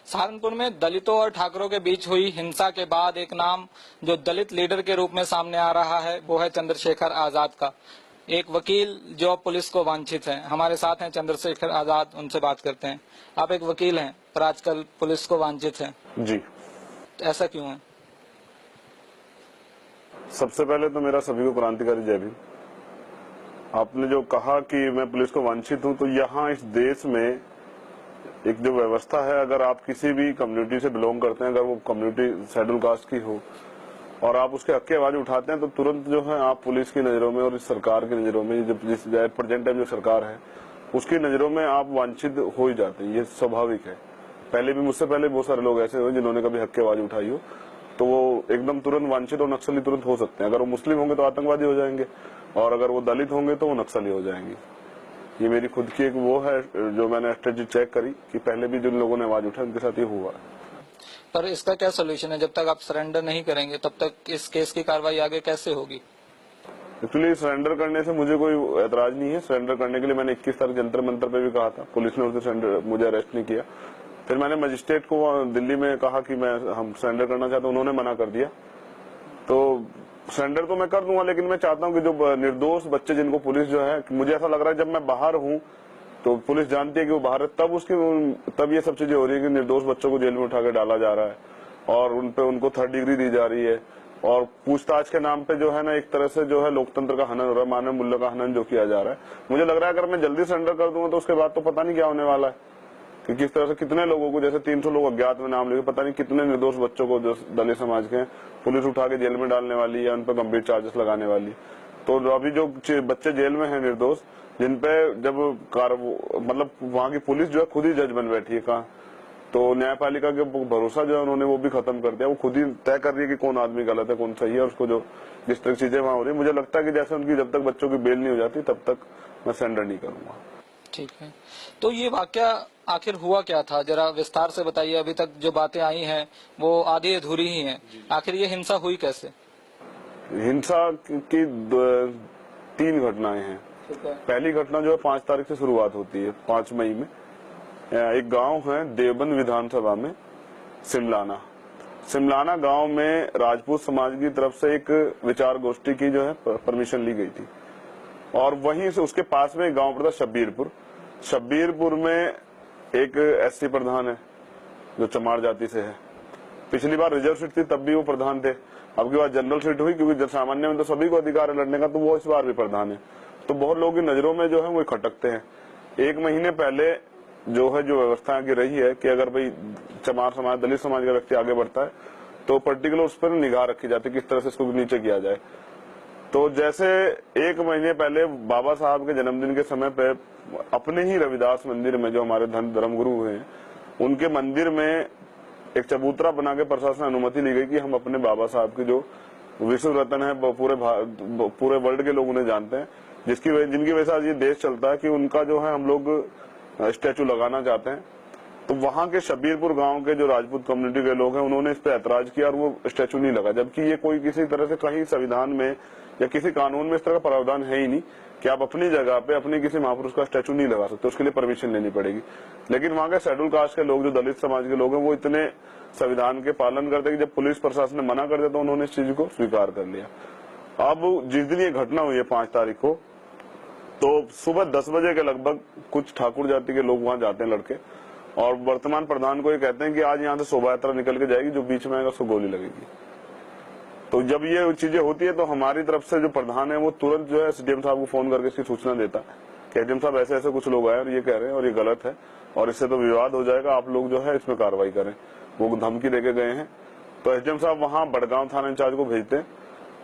सहारनपुर में दलितों और ठाकरों के बीच हुई हिंसा के बाद एक नाम जो दलित लीडर के रूप में सामने आ रहा है वो है चंद्रशेखर आजाद का। एक वकील जो अब पुलिस को वांछित है। हमारे साथ हैं चंद्रशेखर आजाद, उनसे बात करते हैं। आप एक वकील हैं पर आजकल पुलिस को वांछित है जी। ऐसा क्यों है? सबसे पहले तो मेरा सभी को क्रांतिकारी जय भीम। आपने जो कहा कि मैं पुलिस को वांछित हूं, तो यहाँ इस देश में एक जो व्यवस्था है, अगर आप किसी भी कम्युनिटी से बिलोंग करते हैं, अगर वो कम्युनिटी शेड्यूल कास्ट की हो और आप उसके हक की आवाज उठाते हैं, तो तुरंत जो है आप पुलिस की नजरों में और इस सरकार की नजरों में, जिस प्रेजेंट टाइम जो सरकार है उसकी नजरों में आप वांछित हो ही जाते हैं। ये स्वाभाविक है। पहले भी, मुझसे पहले बहुत सारे लोग ऐसे हुए जिन्होंने कभी हक की आवाज उठाई हो, तो वो एकदम तुरंत वांछित और नक्सली तुरंत हो सकते हैं। अगर वो मुस्लिम होंगे तो आतंकवादी हो जाएंगे, और अगर वो दलित होंगे तो वो नक्सली हो जाएंगे। ये मेरी खुद की एक वो है जो मैंने स्ट्रेटजी चेक करी कि पहले भी जिन लोगों ने आवाज उठाई उनके साथ ये हुआ। पर इसका क्या सोल्यूशन है? जब तक आप सरेंडर नहीं करेंगे तब तक इस केस की कार्रवाई आगे कैसे होगी? एक्चुअली सरेंडर करने से मुझे कोई एतराज नहीं है। सरेंडर करने के लिए मैंने 21 तारीख जंतर मंतर पे भी कहा था, पुलिस ने उसे मुझे अरेस्ट नहीं किया। फिर मैंने मजिस्ट्रेट को दिल्ली में कहा कि हम सरेंडर करना चाहते हैं, उन्होंने मना कर दिया। तो सरेंडर तो मैं कर दूंगा, लेकिन मैं चाहता हूं कि जो निर्दोष बच्चे जिनको पुलिस जो है, मुझे ऐसा लग रहा है जब मैं बाहर हूं तो पुलिस जानती है कि वो बाहर है, तब ये सब चीजें हो रही है कि निर्दोष बच्चों को जेल में उठा के डाला जा रहा है और उनको 3rd डिग्री दी जा रही है, और पूछताछ के नाम पे जो है ना एक तरह से जो है लोकतंत्र का हनन हो रहा है, मानव मूल्य का हनन जो किया जा रहा है। मुझे लग रहा है अगर मैं जल्दी सरेंडर कर दूंगा तो उसके बाद तो पता नहीं क्या होने वाला है कि किस तरह से कितने लोगों को, जैसे 300 लोग अज्ञात में नाम लेके, पता नहीं कितने निर्दोष बच्चों को जो दलित समाज के पुलिस उठा के जेल में डालने वाली है, उन पर गंभीर चार्जेस लगाने वाली है। तो अभी जो बच्चे जेल में हैं निर्दोष, जिनपे जब मतलब वहाँ की पुलिस जो है खुद ही जज बन बैठी है, कहा तो न्यायपालिका के भरोसा जो है उन्होंने वो भी खत्म कर दिया। वो खुद ही तय कर रही है कि कौन आदमी गलत है कौन सही है, उसको जो जिस तरह चीजें वहाँ हो रही है, मुझे लगता है कि जैसे उनकी जब तक बच्चों की बेल नहीं हो जाती तब तक मैं सरेंडर नहीं करूंगा। ठीक है, तो ये वाकया आखिर हुआ क्या था, जरा विस्तार से बताइए। अभी तक जो बातें आई हैं वो आधी अधूरी ही हैं। आखिर ये हिंसा हुई कैसे? हिंसा की 3 घटनाएं हैं। पहली घटना जो है 5 तारीख से शुरुआत होती है, 5 मई में एक गांव है देवबंद विधानसभा में सिमलाना गांव में राजपूत समाज की तरफ से एक विचार गोष्ठी की जो है परमिशन ली गई थी, और वहीं से उसके पास में एक गांव पड़ता शब्बीरपुर में एक एससी प्रधान है जो चमार जाति से है। पिछली बार रिजर्व सीट थी तब भी वो प्रधान थे, अब की बार जनरल सीट हुई क्योंकि सामान्य में तो सभी को अधिकार है लड़ने का, तो वो इस बार भी प्रधान है। तो बहुत लोगों की नजरों में जो है वो खटकते हैं। 1 महीने पहले जो है जो व्यवस्था की रही है कि अगर भाई चमार समाज दलित समाज का व्यक्ति आगे बढ़ता है तो पर्टिकुलर उस पर निगाह रखी जाती है किस तरह से इसको नीचे किया जाए। तो जैसे 1 महीने पहले बाबा साहब के जन्मदिन के समय पे अपने ही रविदास मंदिर में, जो हमारे धर्मगुरु हैं, उनके मंदिर में एक चबूतरा बना के प्रशासन अनुमति ली गई कि हम अपने बाबा साहब की जो विश्व रत्न है, पूरे वर्ल्ड के लोग उन्हें जानते हैं, जिनकी वजह से आज ये देश चलता है, कि उनका जो है हम लोग स्टैचू लगाना चाहते हैं। तो वहां के शब्बीरपुर गांव के जो राजपूत कम्युनिटी के लोग हैं उन्होंने इस पे ऐतराज किया और वो स्टैचू नहीं लगा, जबकि ये कोई किसी तरह से कहीं संविधान में या किसी कानून में इस तरह का प्रावधान है ही नहीं कि आप अपनी जगह पे अपने किसी महापुरुष का स्टैचू नहीं लगा सकते, उसके लिए परमिशन लेनी पड़ेगी। लेकिन वहां के शेड्यूल कास्ट के लोग, जो दलित समाज के लोग हैं, वो इतने संविधान के पालन करते कि जब पुलिस प्रशासन ने मना कर दिया तो उन्होंने इस चीज को स्वीकार कर लिया। अब जिस दिन ये घटना हुई है 5 तारीख को, तो सुबह 10 बजे के लगभग कुछ ठाकुर जाति के लोग वहां जाते हैं लड़के, और वर्तमान प्रधान को ये कहते हैं कि आज यहाँ से शोभा यात्रा निकल के जाएगी, जो बीच में आएगा उसको गोली लगेगी। तो जब ये चीजें होती है तो हमारी तरफ से जो प्रधान है वो तुरंत जो है एसडीएम साहब को फोन करके इसकी सूचना देता है कि एसडीएम साहब ऐसे ऐसे कुछ लोग आए और ये कह रहे हैं और ये गलत है और इससे तो विवाद हो जाएगा, आप लोग जो है इसमें कार्रवाई करें। वो धमकी देके गए हैं। तो एसडीएम साहब वहां बड़गांव थाना इंचार्ज को भेजते हैं,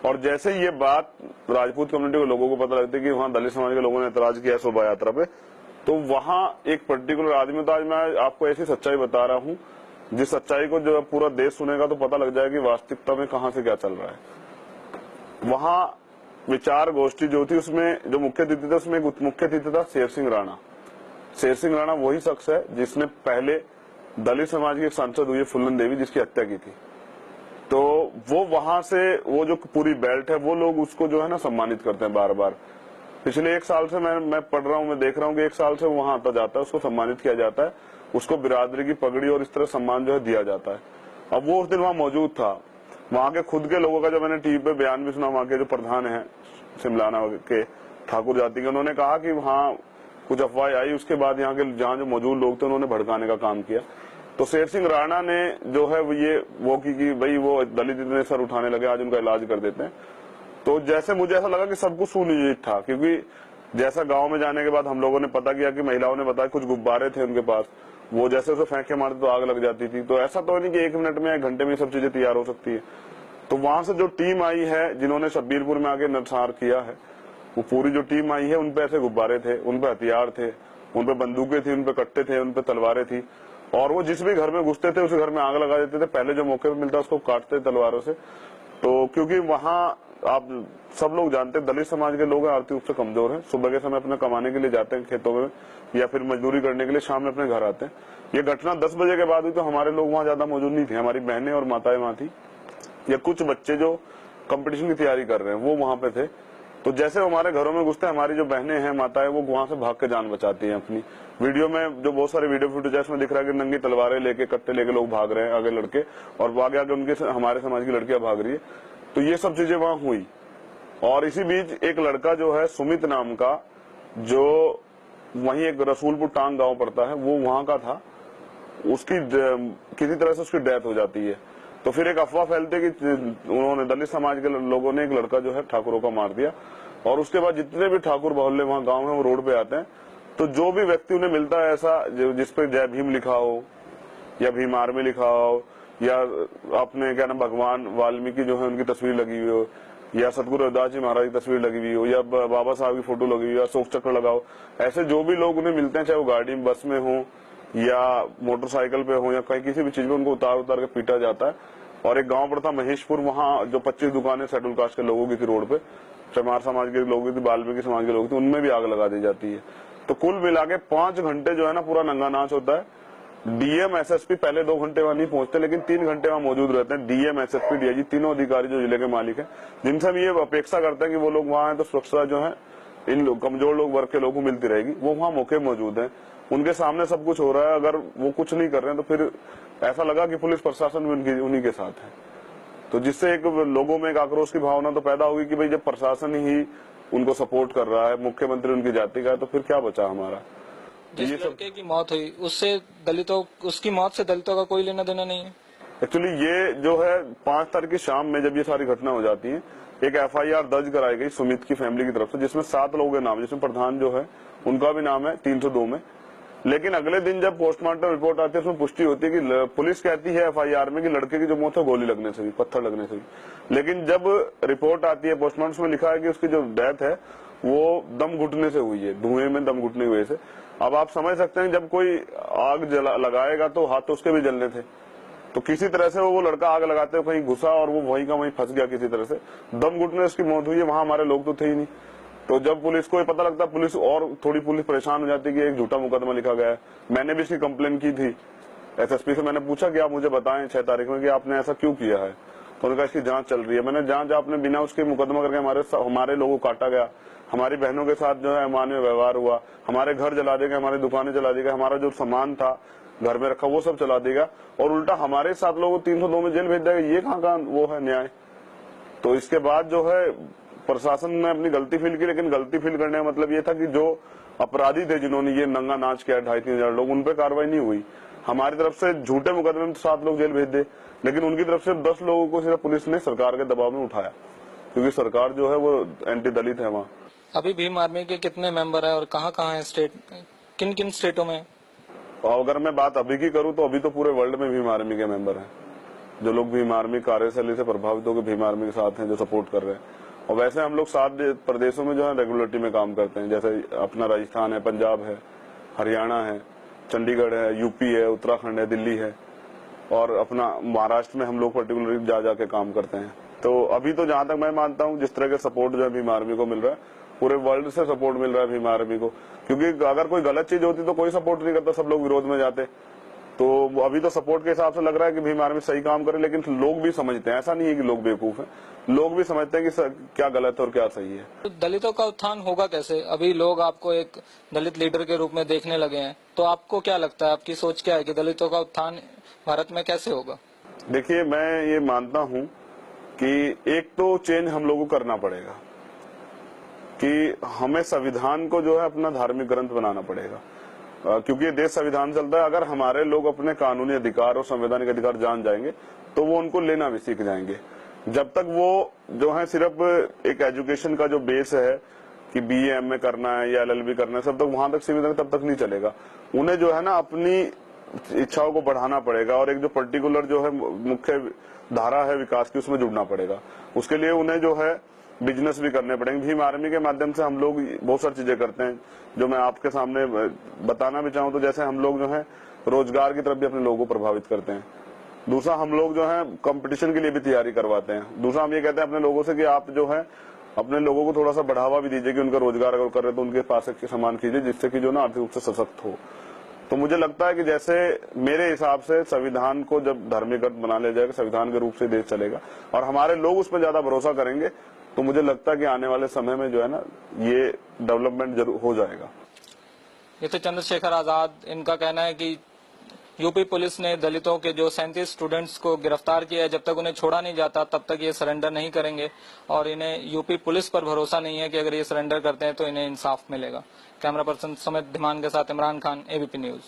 और जैसे ये बात राजपूत कम्युनिटी के लोगों को पता लगती है कि वहां दलित समाज के लोगों ने ऐतराज किया शोभा यात्रा पे, तो वहां एक पर्टिकुलर आदमी, तो आज मैं आपको ऐसी सच्चाई बता रहा हूं जिस सच्चाई को जो पूरा देश सुनेगा तो पता लग जाएगा कि वास्तविकता में कहां से क्या चल रहा है। वहां विचार गोष्ठी जो थी उसमें जो मुख्य अतिथि था, उसमें एक मुख्य अतिथि था शेर सिंह राणा वही शख्स है जिसने पहले दलित समाज की एक सांसद हुई फुल्लन देवी जिसकी हत्या की थी। तो वो वहां से वो जो पूरी बेल्ट है वो लोग उसको जो है ना सम्मानित करते हैं बार बार। पिछले 1 साल से मैं पढ़ रहा हूँ, मैं देख रहा हूँ कि 1 साल से वहां आता जाता है, उसको सम्मानित किया जाता है। उसको बिरादरी की पगड़ी और इस तरह सम्मान जो है दिया जाता है। अब वो उस दिन वहाँ मौजूद था, वहाँ के खुद के लोगों का जो मैंने टीवी पे बयान भी सुना, वहाँ के जो प्रधान है सिमलाना के ठाकुर जाति के, उन्होंने कहा कि वहाँ कुछ अफवाह आई, उसके बाद यहाँ के जहाँ जो मौजूद लोग थे उन्होंने भड़काने का काम किया। तो शेर सिंह राणा ने जो है वो की कि भाई वो दलित इतने सर उठाने लगे, आज उनका इलाज कर देते हैं। तो जैसे मुझे ऐसा लगा कि सब कुछ सुनिश्चित था, क्योंकि जैसा गांव में जाने के बाद हम लोगों ने पता किया कि महिलाओं ने बताया कुछ गुब्बारे थे उनके पास, वो जैसे उसे फेंक के मारते तो आग लग जाती थी। तो ऐसा तो नहीं कि 1 मिनट में 1 घंटे में सब चीजें तैयार हो सकती है। तो वहां से जो टीम आई है जिन्होंने शब्बीरपुर में आके नरसंहार किया है, वो पूरी जो टीम आई है, उनपे ऐसे गुब्बारे थे, उनपे हथियार थे, उनपे बंदूकें थी, उनपे कट्टे थे, उनपे तलवारें थी, और वो जिस भी घर में घुसते थे उस घर में आग लगा देते थे। पहले जो मौके पे मिलता उसको काटते तलवारों से। तो क्योंकि वहाँ आप सब लोग जानते हैं दलित समाज के लोग आर्थिक रूप से कमजोर हैं, सुबह के समय अपने कमाने के लिए जाते हैं खेतों में या फिर मजदूरी करने के लिए, शाम में अपने घर आते हैं। ये घटना 10 बजे के बाद हुई तो हमारे लोग वहाँ ज्यादा मौजूद नहीं थे, हमारी बहनें और माताएं वहाँ थी, या कुछ बच्चे जो कंपटीशन की तैयारी कर रहे हैं वो वहाँ पे थे। तो जैसे हमारे घरों में घुसते हमारी जो बहनें हैं माताएं, वो वहां से भाग के जान बचाती हैं अपनी। वीडियो में जो बहुत सारे वीडियो फुटेज है उसमें दिख रहा है कि नंगी तलवारें लेके कट्टे लेके लोग भाग रहे हैं, आगे लड़के, और आगे आगे उनके हमारे समाज की लड़कियां भाग रही है। तो ये सब चीजें वहां हुई। और इसी बीच एक लड़का जो है सुमित नाम का, जो वहीं एक रसूलपुर टांग गांव पड़ता है, वो वहां का था, उसकी किसी तरह से उसकी डेथ हो जाती है। तो फिर एक अफवाह फैलती है कि उन्होंने दलित समाज के लोगों ने एक लड़का जो है ठाकुरों का मार दिया। और उसके बाद जितने भी ठाकुर बाहुल्य वहाँ गांव में वो रोड पे आते हैं, तो जो भी व्यक्ति उन्हें मिलता है ऐसा जिसपे जय भीम लिखा हो या भीम आर्मी लिखा हो, या आपने क्या नाम भगवान वाल्मीकि जो है उनकी तस्वीर लगी हुई हो, या सतगुरु रविदास जी महाराज की तस्वीर लगी हुई हो, या बाबा साहब की फोटो लगी हुई हो, या अशोक चक्र लगा हो, ऐसे जो भी लोग उन्हें मिलते हैं, चाहे वो गाड़ी में बस में हो या मोटरसाइकिल पे हो या कहीं किसी भी चीज में, उनको उतार उतार के पीटा जाता है। और एक गांव पड़ता महेशपुर, वहाँ जो 25 दुकानें शेड्यूल कास्ट के लोगों की थी रोड पे, चमार समाज के लोगों की थी, बाल्मीकि समाज के लोग थे, उनमें भी आग लगा दी जाती है। तो कुल मिला के 5 घंटे जो है ना पूरा नंगा नाच होता है। डीएम एसएसपी पहले 2 घंटे वहां नहीं पहुंचते, लेकिन 3 घंटे वहां मौजूद रहते हैं। डीएम एसएसपी डीआईजी तीनों अधिकारी जो जिले के मालिक हैं, जिनसे हम ये अपेक्षा करते हैं कि वो लोग वहां हैं तो सुरक्षा जो है इन कमजोर लोग वर्ग के लोगों को मिलती रहेगी, वो वहां मौके मौजूद है, उनके सामने सब कुछ हो रहा है। अगर वो कुछ नहीं कर रहे हैं तो फिर ऐसा लगा कि पुलिस प्रशासन भी उन्हीं के साथ है। तो जिससे एक लोगों में एक आक्रोश की भावना तो पैदा होगी कि भाई जब प्रशासन ही उनको सपोर्ट कर रहा है, मुख्यमंत्री उनकी जाति का है, तो फिर क्या बचा हमारा। जिस लड़के की मौत हुई उससे दलितों, उसकी मौत से दलितों का कोई लेना देना नहीं है। एक्चुअली ये जो है 5 तारीख की शाम में जब ये सारी घटना हो जाती है, एक एफआईआर दर्ज कराई गई सुमित की फैमिली की तरफ से, जिसमें 7 लोगों के नाम, जिसमें प्रधान जो है उनका भी नाम है 302 में। लेकिन अगले दिन जब पोस्टमार्टम रिपोर्ट आती है उसमें पुष्टि होती है कि पुलिस कहती है एफआईआर में कि लड़के की जो मौत है गोली लगने से भी, पत्थर लगने से भी। लेकिन जब रिपोर्ट आती है पोस्टमार्टम में लिखा है कि उसकी जो डेथ है वो दम घुटने से हुई है, धुएं में दम घुटने की वजह से। अब आप समझ सकते हैं जब कोई आग लगाएगा तो हाथ तो उसके भी जलने थे, तो किसी तरह से वो लड़का आग लगाते हुए कहीं घुसा और वो वहीं का वहीं फंस गया, किसी तरह से दम घुटने से उसकी मौत हुई है। वहां हमारे लोग तो थे ही नहीं। तो जब पुलिस को ये पता लगता, पुलिस और थोड़ी पुलिस परेशान हो जाती है कि एक झूठा मुकदमा लिखा गया है। मैंने भी इसकी कंप्लेन की थी एसएसपी से, मैंने पूछा कि आप मुझे बताएं 6 तारीख में कि आपने ऐसा क्यों किया है, तो उन्होंने कहा इसकी जांच चल रही है। मैंने जांच, आपने बिना उसके मुकदमा करके हमारे लोगों को काटा गया, हमारी बहनों के साथ जो है अमानवीय व्यवहार हुआ, हमारे घर जला देगा, हमारी दुकानें जला देगा, हमारा जो सामान था घर में रखा वो सब चला देगा, और उल्टा हमारे 7 लोगों को 302 में जेल भेज देगा। ये कहाँ का वो है न्याय। तो इसके बाद जो है प्रशासन ने अपनी गलती फील की, लेकिन गलती फील करने का मतलब ये था कि जो अपराधी थे जिन्होंने ये नंगा नाच किया 2,500-3 हजार लोग, उन पर कार्रवाई नहीं हुई। हमारी तरफ से झूठे मुकदमे में 7 लोग जेल भेज दे, लेकिन उनकी तरफ से 10 लोगों को सिर्फ पुलिस ने सरकार के दबाव में उठाया, क्योंकि सरकार जो है वो एंटी दलित है वहाँ। अभी भीम आर्मी के कितने मेंबर है और कहाँ कहाँ है स्टेट, किन किन स्टेटों में? और अगर मैं बात अभी की करूं तो अभी तो पूरे वर्ल्ड में भीम आर्मी के मेंबर हैं, जो लोग भीम आर्मी कार्यशैली से प्रभावित होकर भीम आर्मी के साथ हैं, जो सपोर्ट कर रहे हैं। और वैसे हम लोग 7 प्रदेशों में जो है रेगुलेटरी में काम करते हैं, जैसे अपना राजस्थान है, पंजाब है, हरियाणा है, चंडीगढ़ है, यूपी है, उत्तराखंड है, दिल्ली है, और अपना महाराष्ट्र में हम लोग पर्टिकुलरली जा जाके काम करते हैं। तो अभी तो जहां तक मैं मानता हूं जिस तरह का सपोर्ट जो है भीम आर्मी को मिल रहा है, पूरे वर्ल्ड से सपोर्ट मिल रहा है भीम आर्मी को, क्योंकि अगर कोई गलत चीज होती तो कोई सपोर्ट नहीं करता, सब लोग विरोध में जाते। तो अभी तो सपोर्ट के हिसाब से लग रहा है कि भीम आर्मी सही काम करे, लेकिन लोग भी समझते हैं, ऐसा नहीं है कि लोग बेवकूफ हैं, लोग भी समझते हैं कि क्या गलत है और क्या सही है। तो दलितों का उत्थान होगा कैसे? अभी लोग आपको एक दलित लीडर के रूप में देखने लगे हैं, तो आपको क्या लगता है, आपकी सोच क्या है कि दलितों का उत्थान भारत में कैसे होगा? देखिए, मैं ये मानता हूं कि एक तो चेंज हम लोगों को करना पड़ेगा कि हमें संविधान को जो है अपना धार्मिक ग्रंथ बनाना पड़ेगा, क्योंकि ये देश संविधान चलता है। अगर हमारे लोग अपने कानूनी अधिकार और संवैधानिक अधिकार जान जाएंगे तो वो उनको लेना भी सीख जाएंगे। जब तक वो जो है सिर्फ एक एजुकेशन का जो बेस है कि BA MA करना है या LLB करना है, सब तक वहां तक सीमित है, तब तक नहीं चलेगा। उन्हें जो है ना अपनी इच्छाओं को बढ़ाना पड़ेगा और एक जो पर्टिकुलर जो है मुख्य धारा है विकास की, उसमें जुड़ना पड़ेगा। उसके लिए उन्हें जो है बिजनेस भी करने पड़ेंगे। भीम आर्मी के माध्यम से हम लोग बहुत सारी चीजें करते हैं जो मैं आपके सामने बताना भी चाहूँ। तो जैसे हम लोग जो है रोजगार की तरफ भी अपने लोगों को प्रभावित करते हैं। दूसरा, हम लोग जो है कंपटीशन के लिए भी तैयारी करवाते हैं। दूसरा, हम ये कहते हैं अपने लोगों से कि आप जो है अपने लोगों को थोड़ा सा बढ़ावा भी दीजिए कि उनका रोजगार अगर कर रहे तो उनके पास एक सामान कीजिए, जिससे कि जो ना आर्थिक रूप से सशक्त हो। तो मुझे लगता है कि जैसे मेरे हिसाब से संविधान को जब धार्मिक ग्रंथ बना लिया जाएगा, संविधान के रूप से देश चलेगा और हमारे लोग उस पर ज्यादा भरोसा करेंगे, तो मुझे लगता है कि आने वाले समय में जो है ना ये डेवलपमेंट जरूर हो जाएगा। ये तो चंद्रशेखर आजाद, इनका कहना है कि यूपी पुलिस ने दलितों के जो 37 स्टूडेंट्स को गिरफ्तार किया है, जब तक उन्हें छोड़ा नहीं जाता तब तक ये सरेंडर नहीं करेंगे और इन्हें यूपी पुलिस पर भरोसा नहीं है कि अगर ये सरेंडर करते हैं तो इन्हें इंसाफ मिलेगा। कैमरा पर्सन समित धीमान के साथ इमरान खान, ABP न्यूज।